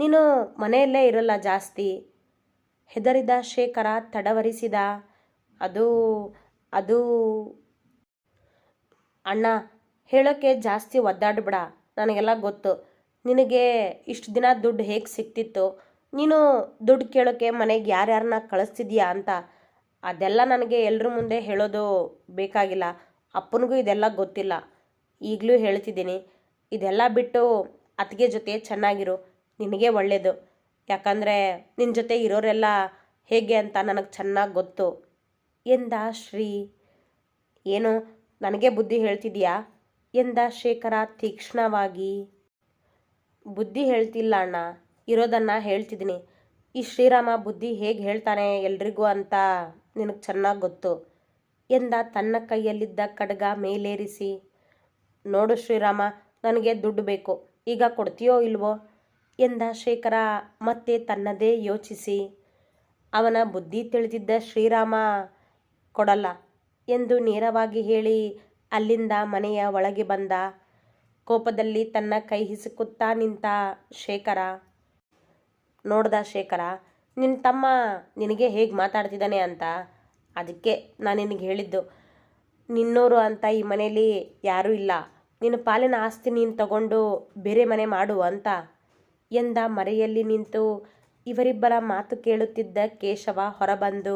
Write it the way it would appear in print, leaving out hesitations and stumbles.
ನೀನು ಮನೆಯಲ್ಲೇ ಇರಲ್ಲ ಜಾಸ್ತಿ. ಹೆದರಿದ ಶೇಖರ ತಡವರಿಸಿದ. ಅದು ಅದು ಅಣ್ಣ, ಹೇಳೋಕ್ಕೆ ಜಾಸ್ತಿ ಒದ್ದಾಡ್ಬೇಡ. ನನಗೆಲ್ಲ ಗೊತ್ತು. ನಿನಗೆ ಇಷ್ಟು ದಿನ ದುಡ್ಡು ಹೇಗೆ ಸಿಕ್ತಿತ್ತು, ನೀನು ದುಡ್ಡು ಕೇಳೋಕ್ಕೆ ಮನೆಗೆ ಯಾರ್ಯಾರನ್ನ ಕಳಿಸ್ತಿದ್ಯಾ ಅಂತ. ಅದೆಲ್ಲ ನನಗೆ ಎಲ್ಲರ ಮುಂದೆ ಹೇಳೋದು ಬೇಕಾಗಿಲ್ಲ. ಅಪ್ಪನಿಗೂ ಇದೆಲ್ಲ ಗೊತ್ತಿಲ್ಲ. ಈಗಲೂ ಹೇಳ್ತಿದ್ದೀನಿ, ಇದೆಲ್ಲ ಬಿಟ್ಟು ಅತ್ತಿಗೆ ಜೊತೆ ಚೆನ್ನಾಗಿರು, ನಿನಗೆ ಒಳ್ಳೆಯದು. ಯಾಕಂದರೆ ನಿನ್ನ ಜೊತೆ ಇರೋರೆಲ್ಲ ಹೇಗೆ ಅಂತ ನನಗೆ ಚೆನ್ನಾಗಿ ಗೊತ್ತು ಎಂದ ಶ್ರೀ. ಏನು ನನಗೆ ಬುದ್ಧಿ ಹೇಳ್ತಿದ್ಯಾ ಎಂದ ಶೇಖರ ತೀಕ್ಷ್ಣವಾಗಿ. ಬುದ್ಧಿ ಹೇಳ್ತಿಲ್ಲ ಅಣ್ಣ, ಇರೋದನ್ನು ಹೇಳ್ತಿದ್ದೀನಿ. ಈ ಶ್ರೀರಾಮ ಬುದ್ಧಿ ಹೇಗೆ ಹೇಳ್ತಾನೆ ಎಲ್ರಿಗೂ ಅಂತ ನಿನಗೆ ಚೆನ್ನಾಗಿ ಗೊತ್ತು ಎಂದ ತನ್ನ ಕೈಯಲ್ಲಿದ್ದ ಖಡ್ಗ ಮೇಲೇರಿಸಿ. ನೋಡು ಶ್ರೀರಾಮ, ನನಗೆ ದುಡ್ಡು ಬೇಕು, ಈಗ ಕೊಡ್ತೀಯೋ ಇಲ್ವೋ ಎಂದ ಶೇಖರ ಮತ್ತೆ ತನ್ನದೇ ಯೋಚಿಸಿ. ಅವನ ಬುದ್ಧಿ ತಿಳಿದಿದ್ದ ಶ್ರೀರಾಮ ಕೊಡಲ್ಲ ಎಂದು ನೇರವಾಗಿ ಹೇಳಿ ಅಲ್ಲಿಂದ ಮನೆಯ ಒಳಗೆ ಬಂದ. ಕೋಪದಲ್ಲಿ ತನ್ನ ಕೈ ಹಿಸುಕುತ್ತಾ ನಿಂತ ಶೇಖರ. ನೋಡ್ದ ಶೇಖರ, ನಿನ್ನ ತಮ್ಮ ನಿನಗೆ ಹೇಗೆ ಮಾತಾಡ್ತಿದ್ದಾನೆ ಅಂತ. ಅದಕ್ಕೆ ನಾನು ನಿನಗೆ ಹೇಳಿದ್ದು, ನಿನ್ನೋರು ಅಂತ ಈ ಮನೇಲಿ ಯಾರೂ ಇಲ್ಲ, ನಿನ್ನ ಪಾಲಿನ ಆಸ್ತಿ ನೀನು ತಗೊಂಡು ಬೇರೆ ಮನೆ ಮಾಡು ಅಂತ ಎಂದ. ಮರೆಯಲ್ಲಿ ನಿಂತು ಇವರಿಬ್ಬರ ಮಾತು ಕೇಳುತ್ತಿದ್ದ ಕೇಶವ ಹೊರಬಂದು